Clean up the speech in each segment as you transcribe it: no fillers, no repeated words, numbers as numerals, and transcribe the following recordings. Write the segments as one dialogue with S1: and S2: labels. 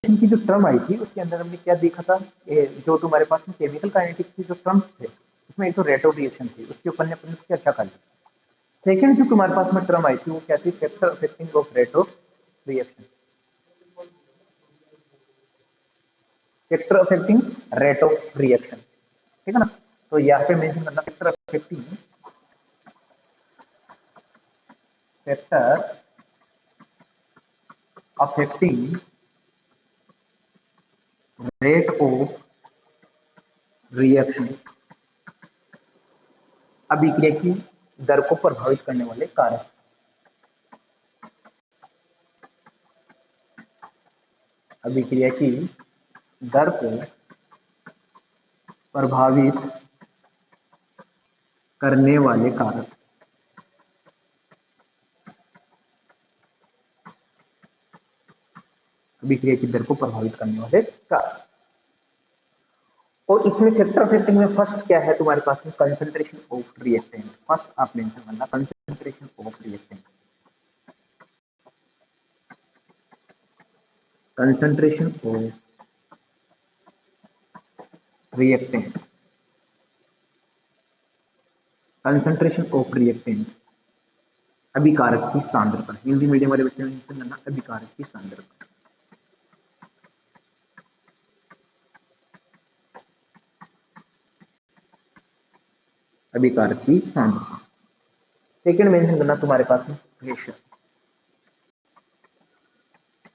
S1: की जो टर्म आई थी उसके अंदर हमने क्या देखा था, जो तुम्हारे पास में केमिकल काइनेटिक्स की जो टर्म्स थे उसमें एक तो रेटो रिएक्शन थी, उसके ऊपर ने अपन उसकी अच्छा कर लिया। सेकंड जो तुम्हारे पास में टर्म आई थी वो क्या थी, factor affecting of रेटो reaction, factor affecting rate of reaction, ठीक है ना। तो यहाँ पे मेंशन करना factor affecting rate of reaction, अभिक्रिया की दर को प्रभावित करने वाले कारक, अभिक्रिया की दर को प्रभावित करने वाले कारक, अभिक्रिया की दर को प्रभावित करने वाले कारक। और इसमें फैक्टर अफेक्टिंग में फर्स्ट क्या है तुम्हारे पास में, कंसंट्रेशन ऑफ रिएक्टेंट। फर्स्ट आप मेंशन करना concentration of reactant, concentration of reactant, concentration of reactant, अभिकारक की सांद्रता। हिंदी मीडियम वाले बच्चे में करना अभिकारक की सांद्रता, अभिकारक की सांद्रता। सेकंड मेंशन करना तुम्हारे पास में प्रेशर,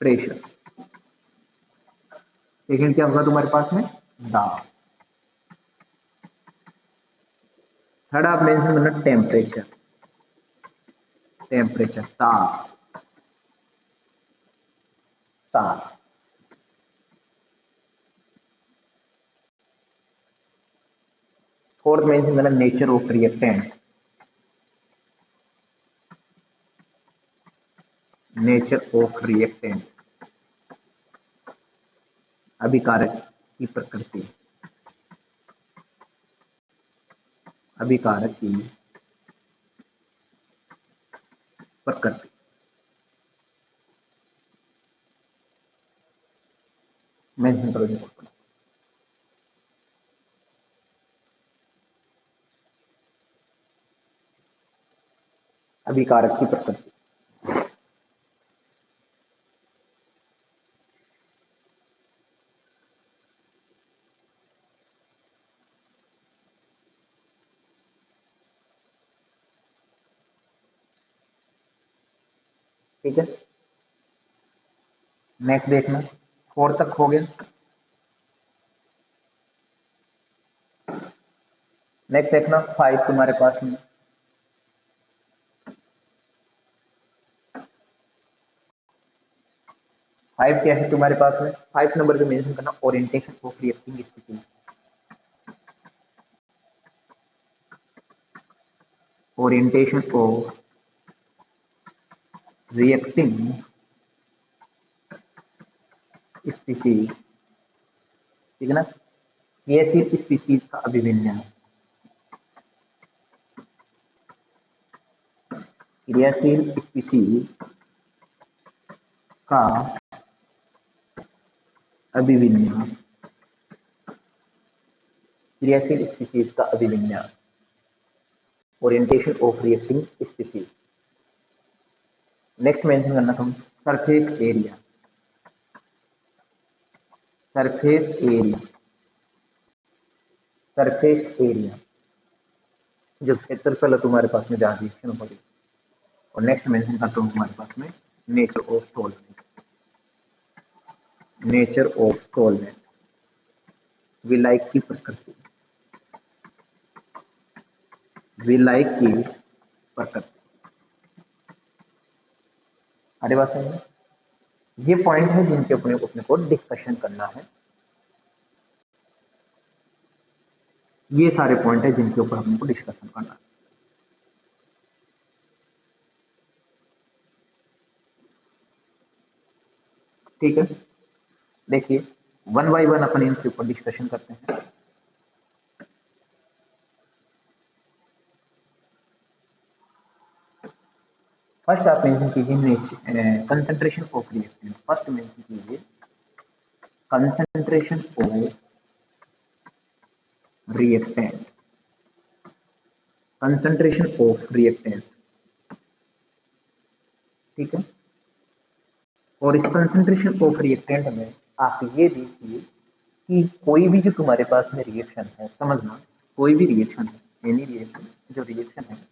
S1: प्रेशर। सेकंड क्या होगा तुम्हारे पास में, दाब। थर्ड आप मेंशन करना टेम्परेचर, टेम्परेचर ताप, ताप। फोर्थ मेंशन करना nature of reactant, nature of reactant, अभिकारक की प्रकृति, अभिकारक की प्रकृति। मेंशन करो जी, अभिकारक की प्रकृति। ठीक है, नेक्स्ट देखना, फोर तक हो गया। नेक्स्ट देखना फाइव तुम्हारे पास में, फाइव क्या है तुम्हारे पास में, फाइव नंबर पे मेंशन करना orientation of reacting species, orientation of reacting species, ठीक है ना। क्रियाशील स्पीसीज का अभिविन्यास, क्रियाशील स्पीसीज का अभिविन्यास, क्रियाशील स्पीसीज का अभिविन्यास, orientation of reacting species. Next mention करना तुम surface area, surface area, surface area जो क्षेत्रफल तुम्हारे पास में जहां रिएक्शन हो रही। और नेक्स्ट मेंशन करता हूं तुम्हारे पास में nature of solvent, nature of solvent, विलायक की प्रकृति, विलायक की प्रकृति। अरे बात समझ, ये पॉइंट है जिनके अपने को डिस्कशन करना है, ये सारे पॉइंट है जिनके ऊपर अपने को डिस्कशन करना है। ठीक है, देखिए वन बाय वन अपन इनके ऊपर डिस्कशन करते हैं। फर्स्ट आप मेंशन कीजिए concentration of reactant, first mention कीजिए concentration of reactant, concentration of reactant, ठीक है। और इस कंसंट्रेशन ऑफ रिएक्टेंट में आप ये देखिए कि कोई भी जो तुम्हारे पास में रिएक्शन है, समझना, कोई भी रिएक्शन है, एनी रिएक्शन, जो रिएक्शन है,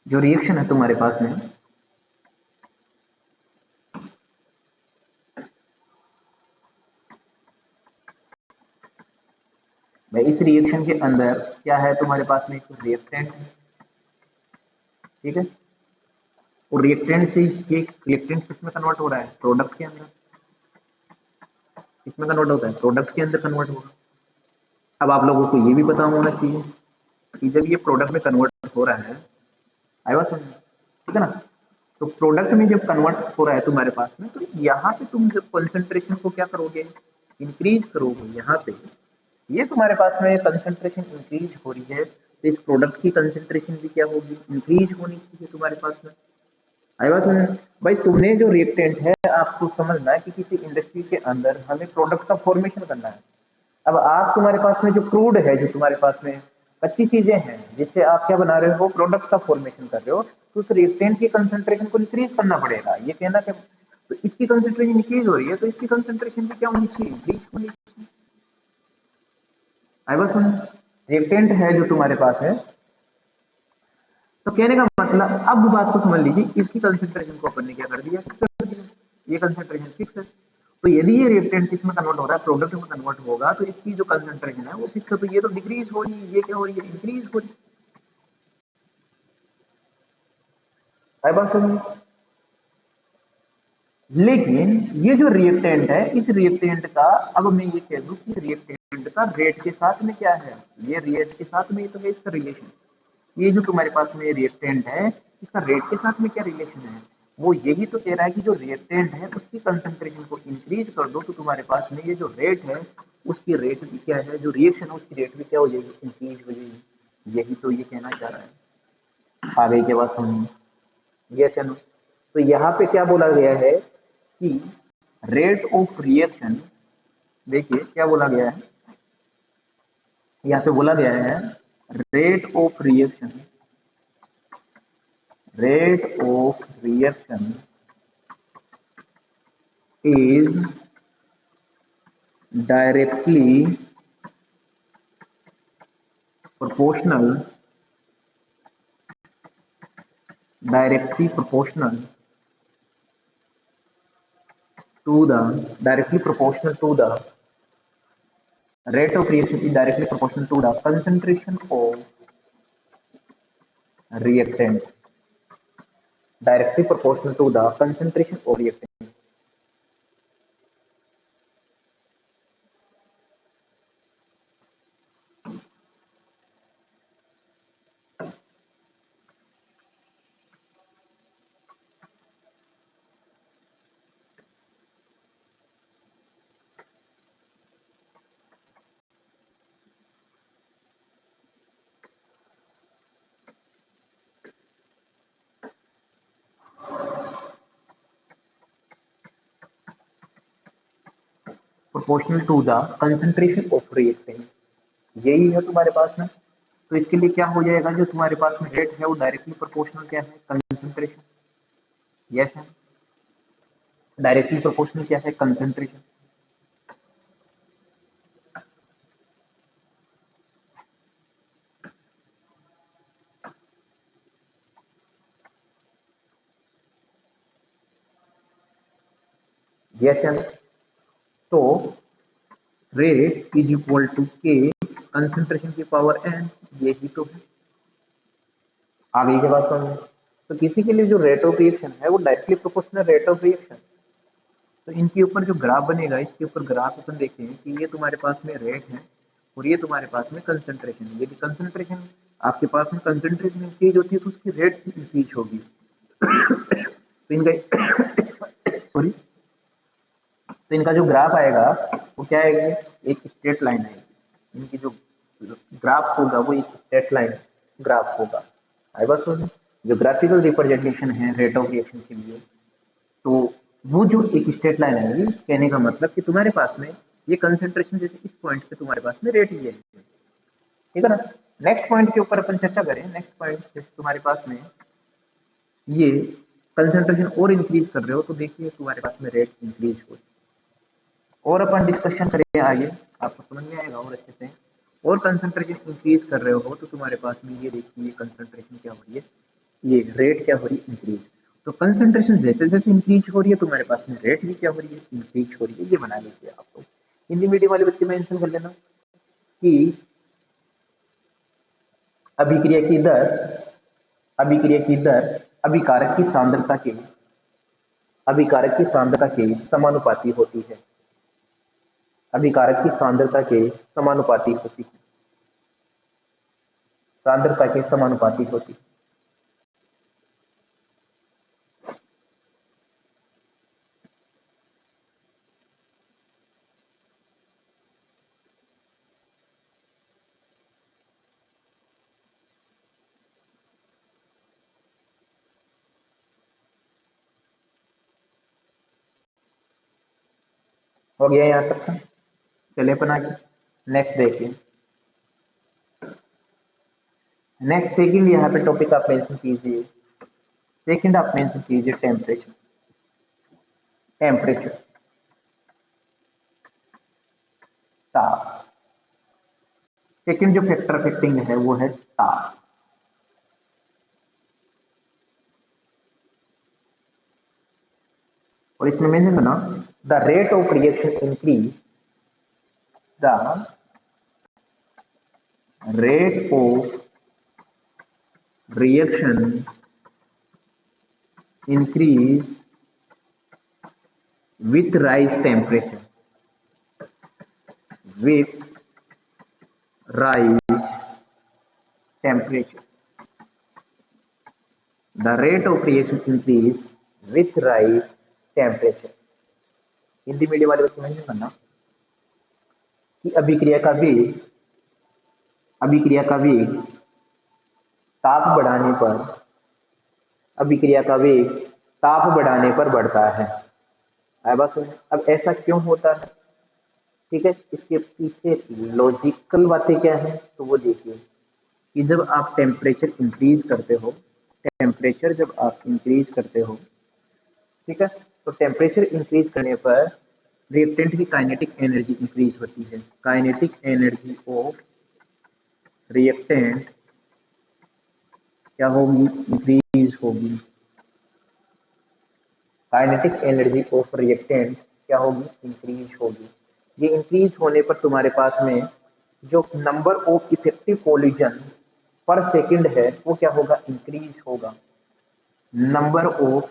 S1: जो रिएक्शन है तुम्हारे पास में, भाई इस रिएक्शन के अंदर क्या है, तुम्हारे पास में एक रिएक्टेंट है, ठीक है। और रिएक्टेंट से ये रिएक्टेंट किसमें कन्वर्ट हो रहा है, प्रोडक्ट के अंदर, किसमें कन्वर्ट होता है, प्रोडक्ट के अंदर कन्वर्ट होगा। अब आप लोगों को ये भी पता होना चाहिए कि जब ये प्रोडक्ट में कन्वर्ट हो रहा है, आई बात समझ, ठीक है ना। तो प्रोडक्ट में जब कन्वर्ट हो रहा है तुम्हारे पास में, तो यहाँ पे तुम जब कंसंट्रेशन को क्या करोगे, इंक्रीज करोगे। यहाँ पे ये तुम्हारे पास में कंसंट्रेशन इंक्रीज हो रही है, तो इस प्रोडक्ट की कंसंट्रेशन भी क्या होगी, इंक्रीज होनी चाहिए तुम्हारे पास में। आई बात समझ भाई। तुमने जो रिएक्टेंट है, आपको समझना है कि किसी इंडस्ट्री के अंदर हमें प्रोडक्ट का फॉर्मेशन करना है। अब आप, तुम्हारे पास में जो क्रूड है, जो तुम्हारे पास में कच्ची चीजें हैं जिससे आप क्या बना रहे हो, प्रोडक्ट का फॉर्मेशन कर रहे हो, तो उस रिएक्टेंट की कंसंट्रेशन को इंक्रीज करना पड़ेगा। ये कहना कि तो इसकी कंसंट्रेशन इंक्रीज हो रही है, तो इसकी कंसंट्रेशन भी क्या होनी चाहिए, इंक्रीज होनी चाहिए। आई बात समझ। रिएक्टेंट है जो तुम्हारे पास है, तो कहने का मतलब, अब बात को समझ लीजिए, इसकी कंसंट्रेशन को अपन ने क्या कर दिया, फिक्स कर दिया। ये कंसंट्रेशन फिक्स है, तो यदि ये रिएक्टेंट किसमें कन्वर्ट हो रहा है, प्रोडक्ट में कन्वर्ट होगा, तो इसकी जो कंसंट्रेशन है वो फिक्स है। तो ये तो डिक्रीज हो रही है, ये क्या हो रही है, इंक्रीज हो रही है। बात समझ। लेकिन ये जो रिएक्टेंट है, इस रिएक्टेंट का, अब मैं ये कह दूं कि रिएक्टेंट का रेट के साथ में क्या है, ये रेट के साथ में तो है इसका रिलेशन। ये जो तुम्हारे पास में रिएक्टेंट है, इसका रेट के साथ में क्या रिलेशन है, वो यही तो कह रहा है कि जो रिएक्टेंट है उसकी कंसंट्रेशन को इंक्रीज कर दो, तो तुम्हारे पास में ये जो रेट है, उसकी रेट भी क्या है, जो रिएक्शन है उसकी रेट भी क्या हो जाएगी, इंक्रीज हो जाएगी। यही तो ये कहना चाह रहा है। आगे के बाद हम ये चलो, तो यहाँ पे क्या बोला गया है कि रेट ऑफ रिएक्शन, देखिए क्या बोला गया है, यहाँ पे बोला गया है rate of reaction, rate of reaction is directly proportional to the rate of reaction is directly proportional to the concentration of reactant, directly proportional to the concentration of reactant. Proportional to the concentration of reactant, यही है तुम्हारे पास में। तो इसके लिए क्या हो जाएगा, जो तुम्हारे पास में रेट है वो डायरेक्टली प्रोपोर्शनल क्या है, कंसंट्रेशन। यस है, डायरेक्टली प्रोपोर्शनल क्या है, कंसंट्रेशन। यस है। तो रेट इज इक्वल टू के कंसंट्रेशन की पावर एन, यही तो है। आगे के बाद समझ। तो किसी के लिए जो रेट ऑफ रिएक्शन है वो directly proportional rate of reaction, तो इनके ऊपर जो ग्राफ बनेगा, इसके ऊपर ग्राफ अपन देखें कि ये तुम्हारे पास में रेट है और ये तुम्हारे पास में कंसंट्रेशन है। यदि कंसंट्रेशन आपके पास में कंसंट्रेशन इंक्रीज होती है तो उसकी रेट इंक्रीज होगी। तो इनका सॉरी, तो इनका जो ग्राफ आएगा वो क्या आएगी, एक स्ट्रेट लाइन आएगी। इनकी जो ग्राफ होगा वो एक स्ट्रेट लाइन ग्राफ होगा। आई बात समझ में? जो ग्राफिकल रिप्रेजेंटेशन है रेट ऑफ रिएक्शन के लिए, तो वो जो एक स्ट्रेट लाइन आएगी, कहने का मतलब कि तुम्हारे पास में ये कंसेंट्रेशन जैसे इस पॉइंट पे तुम्हारे पास में रेट ये है, ठीक है ना। नेक्स्ट पॉइंट के ऊपर अपन चर्चा करें। नेक्स्ट पॉइंट जैसे तुम्हारे पास में ये कंसेंट्रेशन और इंक्रीज कर रहे हो तो देखिए तुम्हारे पास में रेट इंक्रीज हो, और अपन डिस्कशन करें आगे, आपको समझ में आएगा और अच्छे से। और कंसंट्रेशन इंक्रीज कर रहे हो तो तुम्हारे पास में ये देखिए कंसंट्रेशन क्या हो रही है, ये रेट क्या हो रही है, इंक्रीज। तो कंसंट्रेशन जैसे जैसे इंक्रीज हो रही है तुम्हारे पास में रेट भी क्या हो रही है, इंक्रीज हो रही है। ये बना लीजिए आप लोग, हिंदी मीडियम वाले बच्चे मेंशन कर लेना कि अभिक्रिया की दर, अभिक्रिया की दर अभिकारक की सांद्रता के, अभिकारक की सांद्रता के समानुपाती होती है, अभिकारक की सांद्रता के समानुपाती होती है, सांद्रता के समानुपाती होती है। हो गया यहाँ तक का? चलिए अपन आगे नेक्स्ट देखिए। नेक्स्ट सेकंड यहाँ पे टॉपिक आप मेंशन कीजिए, सेकंड आप मेंशन कीजिए टेम्परेचर, टेम्परेचर ताप। सेकंड जो फैक्टर अफेक्टिंग है वो है ताप। और इसमें मेंशन करना the rate of reaction increase, the rate of reaction increase with rise temperature, with rise temperature, the rate of reaction increase with rise temperature। Hindi medium वाले बच्चे मेंशन करना कि अभिक्रिया का वेग, अभिक्रिया का वेग ताप बढ़ाने पर, अभिक्रिया का वेग ताप बढ़ाने पर बढ़ता है। आया बात समझ? अब ऐसा क्यों होता है, ठीक है, इसके पीछे लॉजिकल बातें क्या है तो वो देखिए कि जब आप टेम्परेचर इंक्रीज करते हो, टेम्परेचर जब आप इंक्रीज करते हो, ठीक है, तो टेम्परेचर इंक्रीज करने पर रिएक्टेंट की काइनेटिक एनर्जी इंक्रीज होती है। काइनेटिक एनर्जी ऑफ रिएक्टेंट क्या होगी, इंक्रीज होगी। काइनेटिक एनर्जी ऑफ रिएक्टेंट क्या होगी, इंक्रीज होगी। ये इंक्रीज होने पर तुम्हारे पास में जो नंबर ऑफ इफेक्टिव कोलिजन पर सेकंड है वो क्या होगा, इंक्रीज होगा। Number of,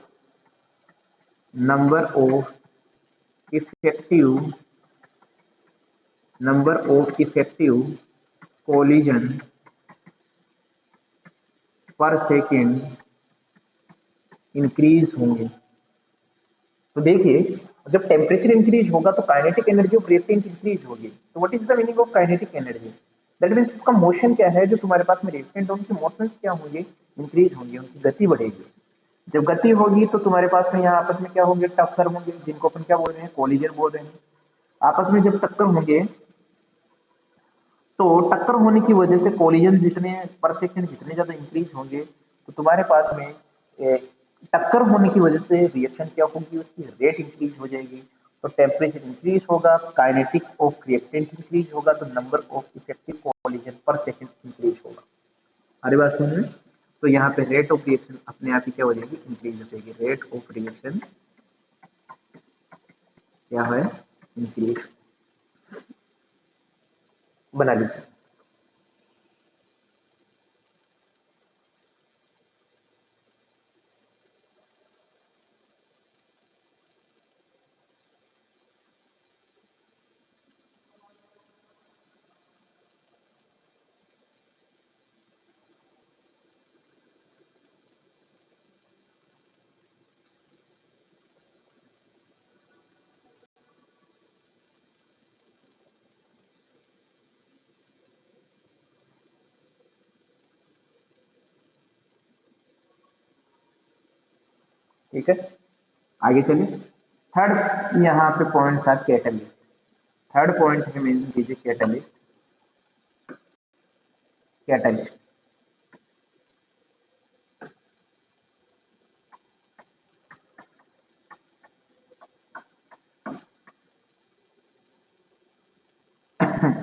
S1: number of effective, number of effective collision पर सेकेंड इंक्रीज होंगे। तो देखिए जब टेम्परेचर इंक्रीज होगा तो kinetic energy of reactant increase होगी। तो what is the meaning of kinetic energy, that means उसका मोशन क्या है, जो तुम्हारे पास में रिएक्टेंट है उनके मोशंस क्या होंगे, इंक्रीज होंगे, उनकी गति बढ़ेगी। जब गति होगी तो तुम्हारे पास में यहाँ आपस में क्या होंगे, टक्कर होंगे, जिनको अपन क्या बोल रहे हैं, कोलिजन बोल रहे हैं। आपस में जब टक्कर होंगे तो टक्कर होने की वजह से कोलिजन जितने पर सेकंड जितने ज्यादा इंक्रीज होंगे तो तुम्हारे पास में टक्कर होने की वजह से रिएक्शन क्या होगी, उसकी रेट इंक्रीज हो जाएगी। तो टेम्परेचर इंक्रीज होगा, काइनेटिक ऑफ रिएक्टेंट इंक्रीज होगा, तो नंबर ऑफ इफेक्टिव कोलिजन पर सेकंड इंक्रीज होगा। हमारी बात सुन रहे हैं? तो यहाँ पे रेट ऑफ रिएक्शन अपने आप ही क्या हो जाएगी, इंक्रीज हो जाएगी। रेट ऑफ रिएक्शन क्या है, इंक्रीज। बना लीजिए। ठीक है, आगे चलिए। थर्ड यहाँ पे पॉइंट था कैटलिस्ट। थर्ड पॉइंट है मेंशन कीजिए कैटलिस्ट। Catalyst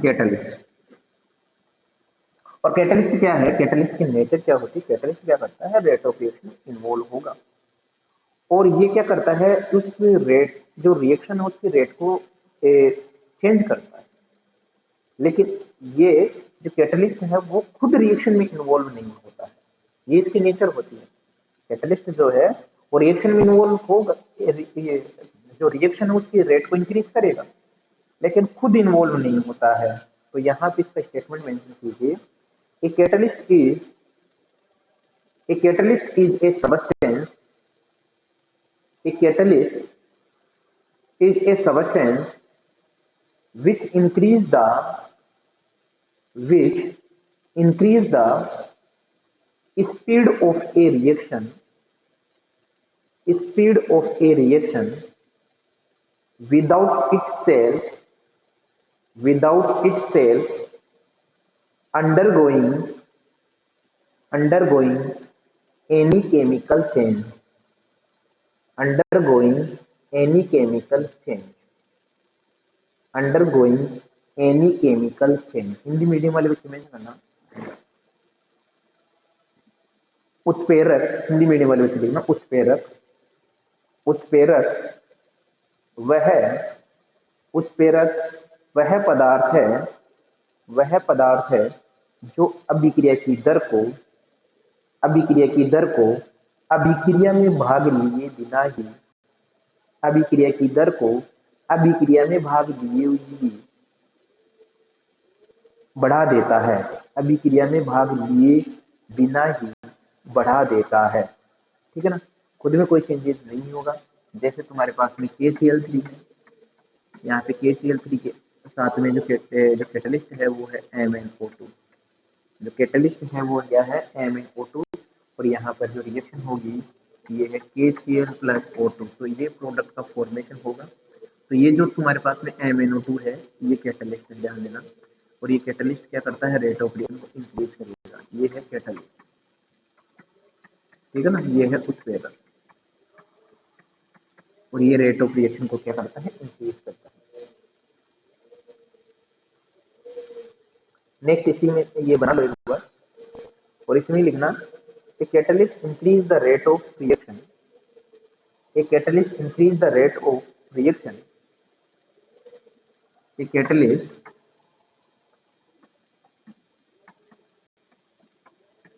S1: catalyst. और कैटलिस्ट क्या है, कैटलिस्ट की नेचर क्या होती है, कैटलिस्ट क्या करता है, रेट ऑफ रिएक्शन इन्वॉल्व होगा और ये क्या करता है, उस रेट जो रिएक्शन है उसकी रेट को चेंज करता है। लेकिन ये जो कैटलिस्ट है वो खुद रिएक्शन में इन्वॉल्व नहीं होता है, ये इसकी नेचर होती है। कैटलिस्ट जो है वो रिएक्शन में इन्वॉल्व होगा, ये जो रिएक्शन है उसकी रेट को इंक्रीज करेगा लेकिन खुद इन्वॉल्व नहीं होता है। तो यहाँ पे इसका स्टेटमेंट मेंशन कीजिए, a catalyst is a substance, a catalyst is a substance which increase the speed of a reaction without itself undergoing any chemical change, undergoing any chemical change, undergoing any chemical change। Hindi medium वाले बच्चे में करना उत्प्रेरक, Hindi medium वाले बच्चे लिखना उत्प्रेरक। उत्प्रेरक वह पदार्थ है जो अभिक्रिया की दर को अभिक्रिया में भाग लिए बिना ही अभिक्रिया की दर को अभिक्रिया में भाग लिए ही बढ़ा देता है, अभिक्रिया में भाग लिए बिना ही बढ़ा देता है। ठीक है ना, खुद में कोई चेंजेस नहीं होगा। जैसे तुम्हारे पास में KCl3 है, यहाँ पे KCl3 के साथ में जो कैटलिस्ट है वो है MnO2। जो कैटलिस्ट है वो क्या है, MnO2, और यहाँ पर जो रिएक्शन होगी ये है KCl प्लस O2, तो ये प्रोडक्ट का फॉर्मेशन होगा। तो ये जो तुम्हारे पास में MnO2 है ये कैटलिस्ट है, ध्यान देना। और ये कैटलिस्ट क्या करता है, रेट ऑफ रिएक्शन को इंक्रीज करेगा, ये है कैटलिस्ट। ठीक है ना, ये है उत्प्रेरक और ये रेट ऑफ रिएक्शन को क्या करता है, इंक्रीज करता है। नेक्स्ट इसी में ये बना लो एक बार और इसमें लिखना, a catalyst increase the rate of reaction, a catalyst increase the rate of reaction, a catalyst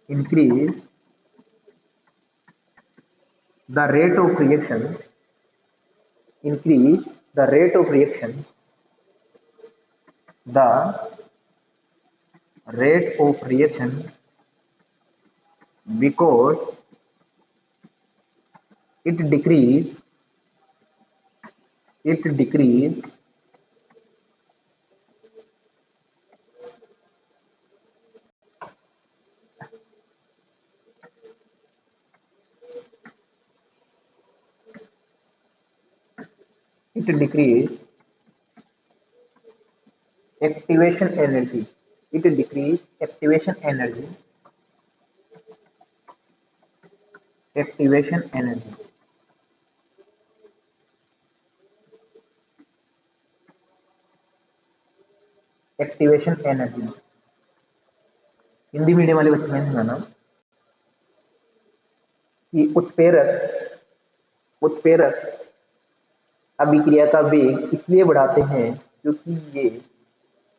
S1: increase the rate of reaction, increase the rate of reaction, the rate of reaction because it decrease activation energy, it decrease activation energy, activation energy, activation energy. Hindi medium वाले बच्चे में सुनाना कि उत्प्रेरक अभिक्रिया का वेग इसलिए बढ़ाते हैं क्योंकि ये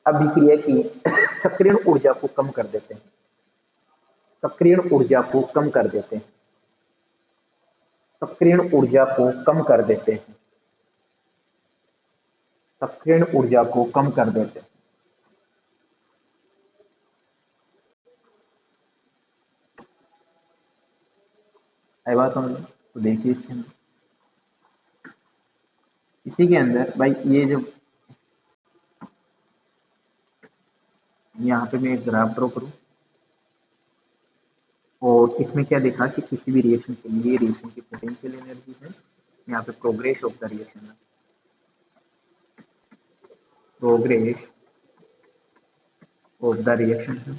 S1: अभिक्रिया की सक्रियण ऊर्जा को कम कर देते हैं, सक्रियण ऊर्जा को कम कर देते हैं, सक्रियण ऊर्जा को कम कर देते हैं, सक्रियण ऊर्जा को कम कर देते हैं। आई बात समझ, तो देखिए इसके अंदर, इसी के अंदर भाई ये जो यहाँ पे मैं एक ग्राफ ड्रॉ करूं और इसमें क्या देखा कि किसी भी रिएक्शन के लिए रिएक्शन की पोटेंशियल एनर्जी है, यहाँ पे प्रोग्रेस ऑफ द रिएक्शन है, प्रोग्रेस ऑफ द रिएक्शन है,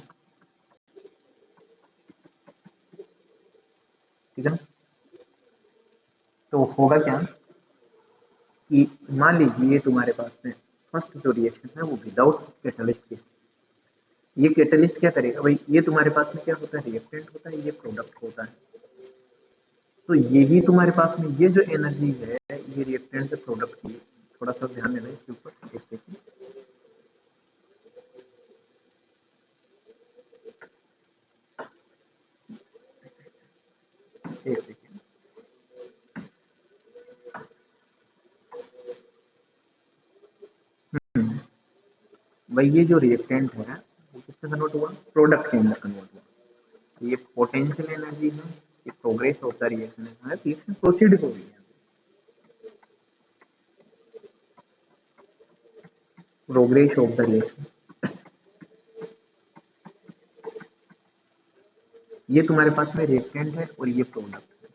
S1: ठीक है ना। तो होगा क्या कि मान लीजिए ये तुम्हारे पास में फर्स्ट जो रिएक्शन है वो विदाउट कैटलिस्ट के, ये कैटलिस्ट क्या करेगा भाई, ये तुम्हारे पास में क्या होता है, रिएक्टेंट होता है, ये प्रोडक्ट होता है। तो यही तुम्हारे पास में ये जो एनर्जी है ये रिएक्टेंट से प्रोडक्ट की, थोड़ा सा ध्यान देना इसके ऊपर, एक सेकंड, एक सेकंड। भाई ये जो रिएक्टेंट है वो किससे कन्वर्ट हुआ, प्रोडक्ट के अंदर कन्वर्ट हुआ। ये पोटेंशियल एनर्जी है, ये प्रोग्रेस ऑफ द रिएक्शन है, रिएक्शन प्रोसीड हो रही है, प्रोग्रेस ऑफ द रिएक्शन। ये तुम्हारे पास में रिएक्टेंट है और ये प्रोडक्ट है।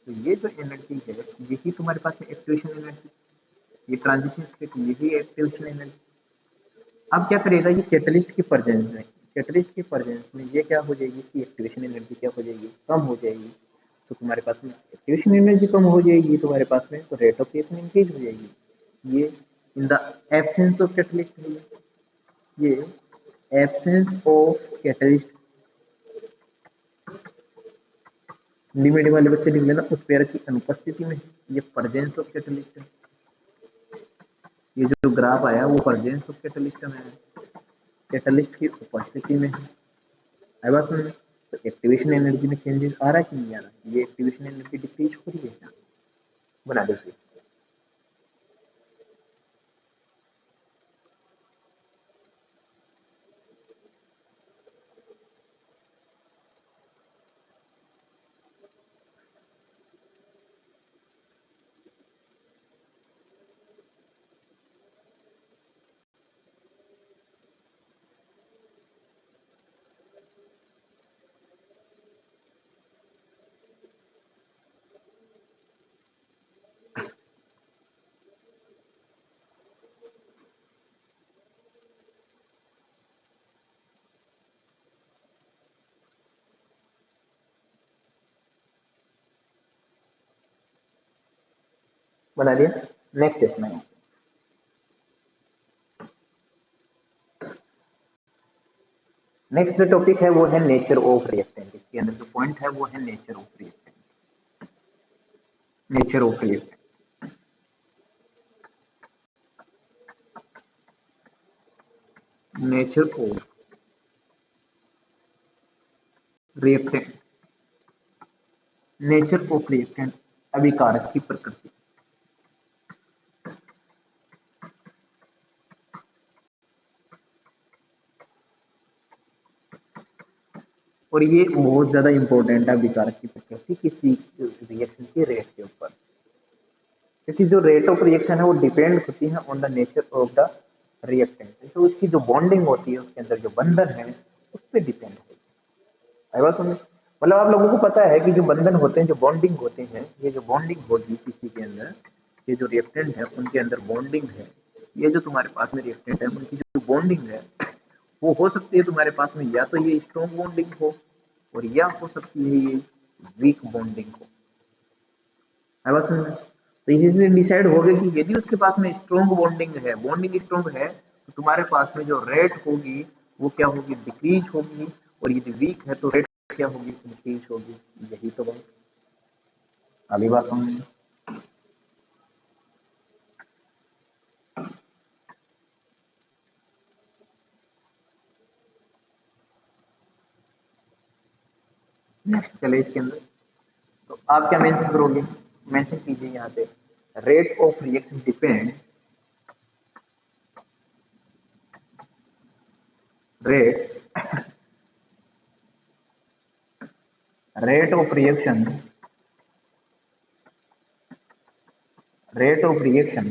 S1: तो ये जो एनर्जी है यही तुम्हारे पास में एक्टिवेशन एनर्जी, ये ट्रांजिशन स्टेट यही एक्टिवेशन एनर्जी। अब क्या करेगा, ये कैटलिस्ट की प्रेजेंस में, कैटलिस्ट की प्रेजेंस में ये क्या हो जाएगी कि एक्टिवेशन एनर्जी क्या हो जाएगी, कम हो जाएगी। तो तुम्हारे पास में एक्टिवेशन एनर्जी कम हो जाएगी तुम्हारे पास में, तो रेट ऑफ रिएक्शन इंक्रीज हो जाएगी। ये in the absence of catalyst है, ये एब्सेंस ऑफ कैटलिस्ट, लिमिट वाले बच्चे लिख लेना, उस पेयर की अनुपस्थिति में ये प्रेजेंस ऑफ कैटलिस्ट है। ये जो ग्राफ आया वो प्रेजेंस ऑफ कैटलिस्ट में है, कैटलिस्ट की उपस्थिति में है। आई बात समझ में? तो एक्टिवेशन एनर्जी में चेंजेस आ रहा है कि नहीं आ रहा, ये एक्टिवेशन एनर्जी डिक्रीज हो रही है क्या, बना देखिए। बना दिया। नेक्स्ट इसमें नेक्स्ट जो टॉपिक है वो है नेचर ऑफ रिएक्टेंट। इसके अंदर जो पॉइंट है वो है nature of reactant, nature of reactant. Nature of reactant, nature of reactant, अभिकारक की प्रकृति। और ये बहुत ज्यादा इंपॉर्टेंट है, अभिकारक की प्रकृति किसी रिएक्शन के रेट के ऊपर, क्योंकि जो रेट ऑफ रिएक्शन है वो डिपेंड होती है on the nature of the reactant. तो उसकी जो बॉन्डिंग होती है उसके अंदर जो बंधन है उस पर डिपेंड होती है। आई बात समझ? मतलब आप लोगों को पता है कि जो बंधन होते हैं, जो बॉन्डिंग होते हैं, ये जो बॉन्डिंग होगी किसी के अंदर, ये जो रिएक्टेंट है उनके अंदर बॉन्डिंग है, ये जो तुम्हारे पास में रिएक्टेंट है उनकी जो बॉन्डिंग है वो हो सकती है तुम्हारे पास में या तो ये स्ट्रॉन्ग बॉन्डिंग हो और या हो सकती है ये वीक बॉन्डिंग हो। है बात समझ में? तो इसी से डिसाइड हो गया कि यदि उसके पास में स्ट्रॉन्ग बॉन्डिंग है, बॉन्डिंग स्ट्रॉन्ग है, तो तुम्हारे पास में जो रेट होगी वो क्या होगी, डिक्रीज होगी। और यदि वीक है तो रेट क्या होगी, इंक्रीज होगी। यही तो बात, अभी बात समझ में? नेक्स्ट चले इसके अंदर, तो आप क्या मेंशन करोगे, मेंशन कीजिए यहाँ पे, rate of reaction depend, rate rate of reaction, rate of reaction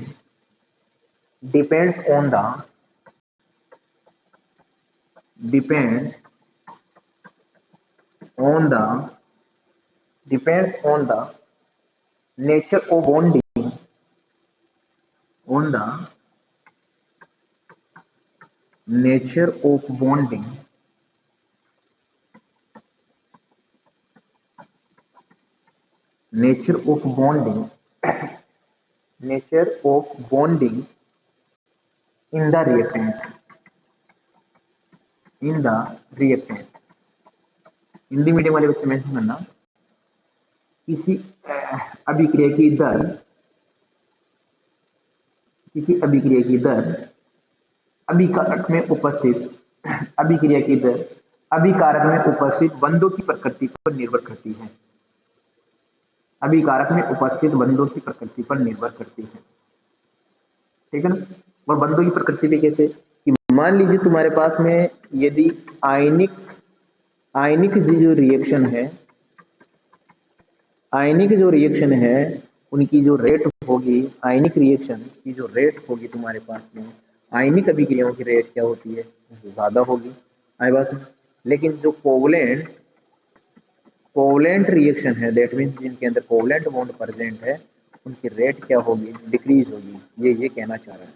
S1: depends on the, depends on the depends on the nature of bonding, on the nature of bonding, nature of bonding, nature of bonding in the reactant, in the reactant. Hindi medium वाले बच्चे mention करना, किसी अभिक्रिया की दर, किसी अभिक्रिया की दर अभिकारक में उपस्थित, अभिक्रिया की दर अभिकारक में उपस्थित बंधों की प्रकृति पर निर्भर करती है, अभिकारक में उपस्थित बंधों की प्रकृति पर निर्भर करती है, ठीक है ना। और बंधों की प्रकृति भी कैसे कि मान लीजिए तुम्हारे पास में यदि आयनिक जो रिएक्शन है, आयनिक जो रिएक्शन है उनकी जो रेट होगी, आयनिक रिएक्शन की जो रेट होगी तुम्हारे पास में, आयनिक अभिक्रियाओं की रेट क्या होती है, ज्यादा होगी, आई बात। लेकिन जो कोवलेंट रिएक्शन है, दैट मीन्स जिनके अंदर कोवलेंट बॉन्ड प्रेजेंट है, उनकी रेट क्या होगी, डिक्रीज होगी। ये कहना चाह रहा है,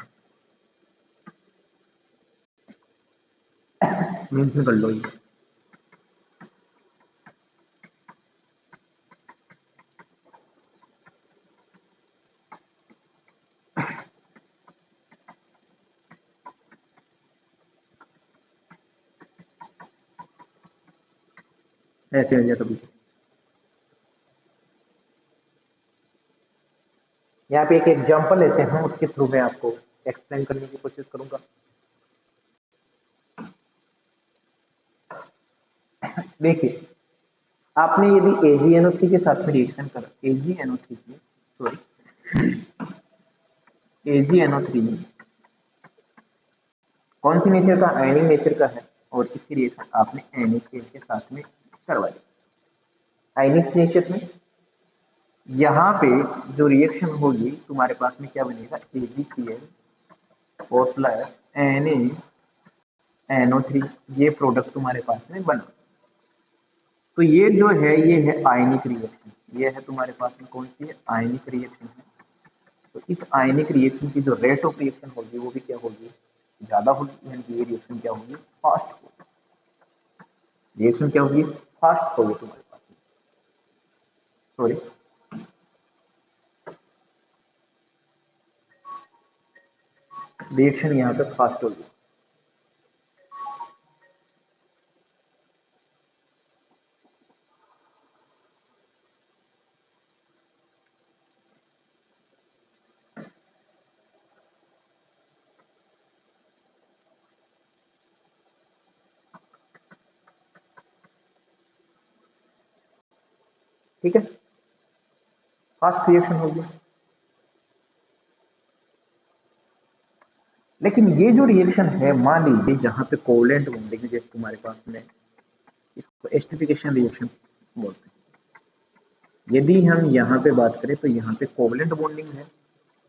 S1: मेंशन कर लो ये। ऐसे हो जाए कभी। यहाँ पे एक एग्जांपल लेते हैं, उसके थ्रू मैं आपको एक्सप्लेन करने की कोशिश करूंगा। देखिए, आपने यदि AgNO3 के साथ में रिएक्शन करा, AgNO3 कौन सी नेचर का, आयनिक नेचर का है, और इसकी रिएक्शन आपने NaCl के साथ में करवाई। आयनिक नेचर में यहाँ पे जो रिएक्शन होगी तुम्हारे पास में क्या बनेगा, AgCl और प्लस NaNO3, ये प्रोडक्ट तुम्हारे पास में बना। तो ये जो है ये है आयनिक रिएक्शन, ये है तुम्हारे पास में कौन सी है, आयनिक रिएक्शन है। तो इस आयनिक रिएक्शन की जो रेट ऑफ रिएक्शन होगी वो भी क्या होगी, ज्यादा होगी, यानी कि ये रिएक्शन क्या होगी, फास्ट होगी। रिएक्शन क्या होगी, फास्ट होगी तुम्हारे पास में, सॉरी रिएक्शन यहाँ पे फास्ट होगी। ठीक है, फास्ट रिएक्शन होगी। लेकिन ये जो रिएक्शन है, मान लीजिए जहां पे कोवलेंट बॉन्डिंग, जैसे तुम्हारे पास में इसको एस्टरिफिकेशन रिएक्शन बोलते हैं। यदि हम यहाँ पे बात करें तो यहाँ पे कोवलेंट बॉन्डिंग है,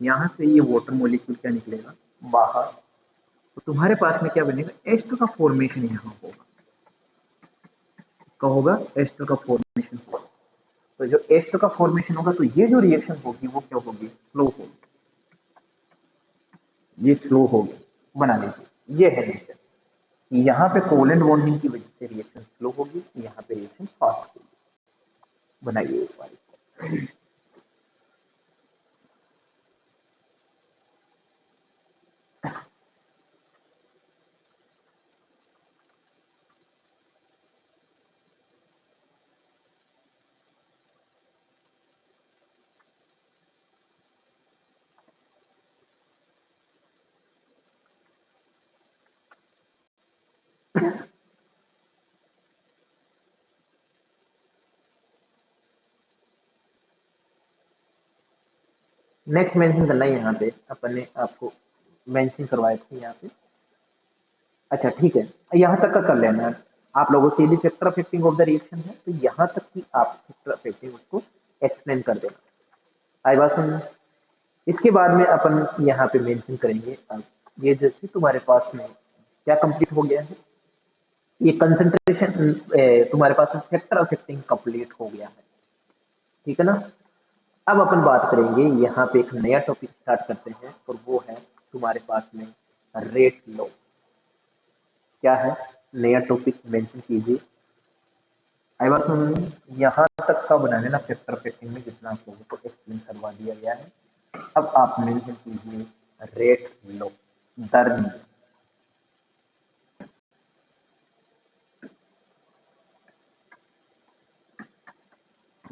S1: यहाँ से ये वाटर मॉलिक्यूल क्या निकलेगा बाहर, तो तुम्हारे पास में क्या बनेगा, एस्टर का फॉर्मेशन यहाँ होगा, क्या होगा, एस्टर का फॉर्मेशन होगा। तो जो एस्टर का फॉर्मेशन होगा तो ये जो रिएक्शन होगी वो क्या होगी, स्लो होगी, ये स्लो होगी। बना लीजिए, ये है नेचर, यहाँ पे कोवलेंट बॉन्डिंग की वजह से रिएक्शन स्लो होगी, यहाँ पे रिएक्शन फास्ट होगी। बनाइए एक बार। नेक्स्ट मेंशन करना है, यहाँ पे अपन ने आपको मेंशन करवाए थे यहाँ पे। अच्छा ठीक है, यहाँ तक का कर लेना आप लोगों से, यदि factor affecting of the reaction है तो यहाँ तक की आप फैक्टर अफेक्टिंग उसको एक्सप्लेन कर देना। आई बात समझ। इसके बाद में अपन यहाँ पे मेंशन करेंगे, ये जैसे तुम्हारे पास में क्या कंप्लीट हो गया है, ये कंसंट्रेशन तुम्हारे पास में फैक्टर अफेक्टिंग कंप्लीट हो गया है। ठीक है ना। अब अपन बात करेंगे यहाँ पे एक नया टॉपिक स्टार्ट करते हैं और वो है तुम्हारे पास में रेट लो। क्या है नया टॉपिक मेंशन कीजिए। आई बात हम यहाँ तक का बना लेना पेपर पेटिंग में जितना आप लोगों को एक्सप्लेन करवा दिया गया है। अब आप मेंशन कीजिए रेट लो, दर नियम।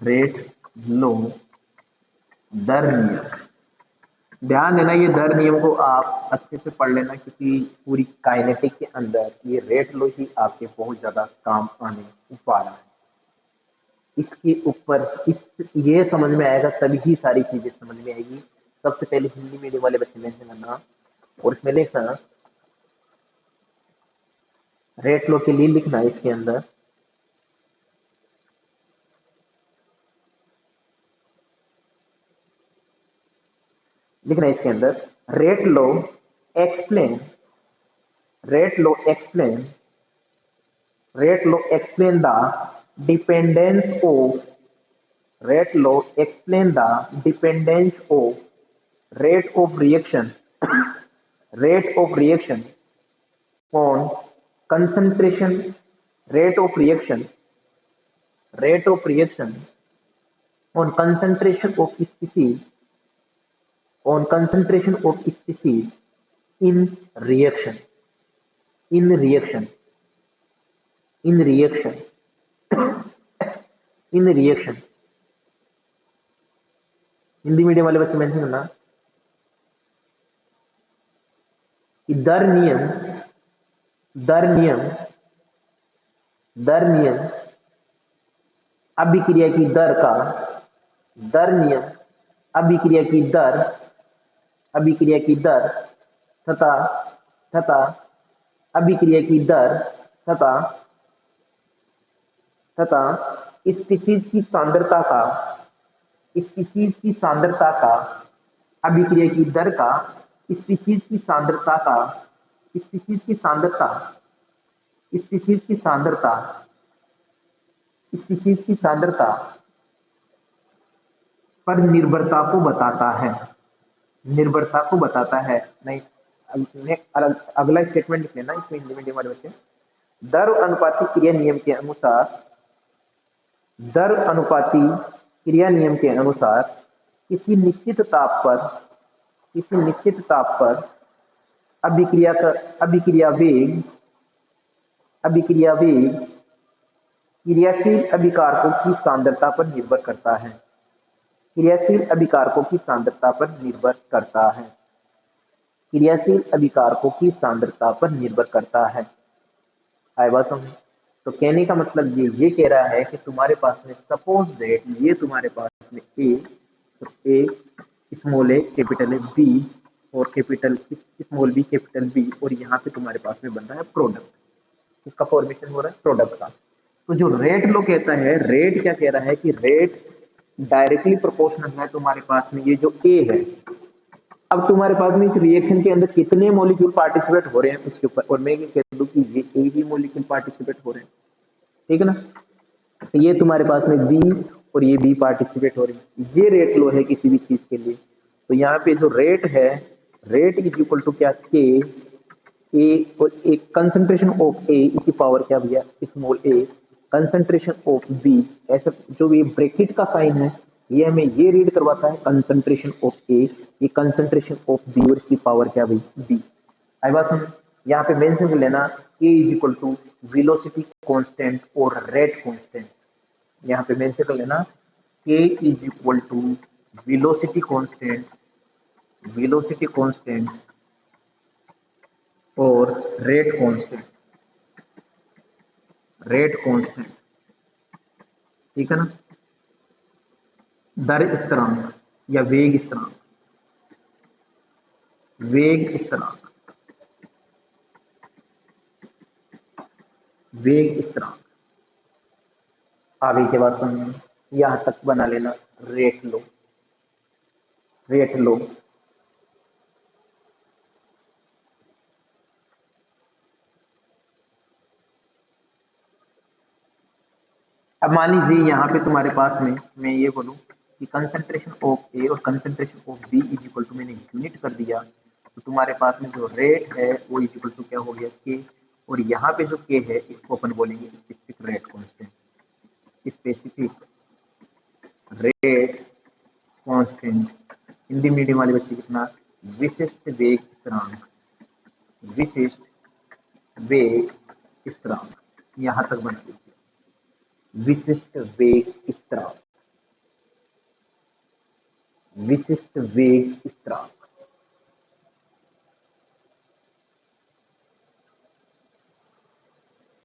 S1: रेट लो, दर नियम। ध्यान देना ये दर नियम को आप अच्छे से पढ़ लेना क्योंकि पूरी काइनेटिक के अंदर ये रेट लो ही आपके बहुत ज्यादा काम आने वाला है। इसके ऊपर इस ये समझ में आएगा तभी ही सारी चीजें समझ में आएगी। सबसे पहले हिंदी मीडियम वाले बच्चे मेंशन करना और इसमें लिखना रेट लो के लिए लिखना इसके अंदर इसके अंदर explain rate low explain rate low explain the dependence of rate low explain the dependence of rate of reaction on concentration rate of reaction on concentration of species in reaction in reaction in reaction in reaction Hindi medium वाले बच्चे mention करना कि दर नियम अभिक्रिया की दर का दर नियम अभिक्रिया की दर तथा अभिक्रिया की दर तथा स्पीशीज की सांद्रता का अभिक्रिया की दर का स्पीशीज की सांद्रता पर निर्भरता को बताता है। नहीं अगला स्टेटमेंट लिख लेना इसमें हिंदी मीडियम वाले बच्चे। दर अनुपाती क्रिया नियम के अनुसार किसी निश्चित ताप पर अभिक्रिया वेग क्रियाशील अभिकारकों की सांद्रता पर निर्भर करता है। क्रियाशील अभिकारकों की सांद्रता पर निर्भर करता है। आई बात समझ। तो कहने का मतलब ये कह रहा है कि तुम्हारे पास में सपोज दैट ये तुम्हारे पास में A small A capital A B और capital small B capital B और यहाँ पे तुम्हारे पास में बन रहा है प्रोडक्ट। इसका फॉर्मेशन हो रहा है प्रोडक्ट का। तो जो रेट लो कहता है, रेट क्या कह रहा है कि रेट डायरेक्टली प्रोपोर्शनल है तुम्हारे पास में ये जो ए है। अब तुम्हारे पास में इस रिएक्शन के अंदर कितने मॉलिक्यूल पार्टिसिपेट हो रहे हैं उसके ऊपर, और मैं ये कह दूं कि ये ए भी मॉलिक्यूल पार्टिसिपेट हो रहे हैं, ठीक है ना। तो ये तुम्हारे पास में बी और ये बी पार्टिसिपेट हो रहे हैं। ये रेट लो है किसी भी चीज के लिए। तो यहाँ पे जो रेट है, रेट इज इक्वल टू क्या, के ए और एक कंसंट्रेशन ऑफ ए इसकी पावर क्या भैया small A, concentration of B, ऐसा जो ये ब्रैकेट का साइन है ये हमें ये रीड करवाता है कंसंट्रेशन ऑफ ए, ये कंसंट्रेशन ऑफ बी और इसकी पावर क्या भाई बी। आई बात समझ। यहाँ पे मेंशन कर लेना K is equal to velocity constant और रेट कांस्टेंट। यहाँ पे मेंशन कर लेना K is equal to velocity constant और रेट कांस्टेंट, ठीक है ना। दर स्थिरांक या वेग स्थिरांक आगे के बाद समझें। यहां तक बना लेना रेट लो। अब मान लीजिए यहाँ पे तुम्हारे पास में मैं ये बोलूं कि कंसंट्रेशन ऑफ ए और concentration of B is equal to, मैंने यूनिट कर दिया, तो तुम्हारे पास में जो रेट है वो इज इक्वल टू क्या हो गया के, और यहाँ पे जो के है इसको अपन बोलेंगे specific rate constant. Specific rate constant Hindi medium वाले बच्चे कितना, विशिष्ट वेग स्थिरांक, विशिष्ट वेग स्थिरांक, यहाँ तक बना लीजिए। विशिष्ट वेग स्थिरांक, विशिष्ट वेग स्थिरांक,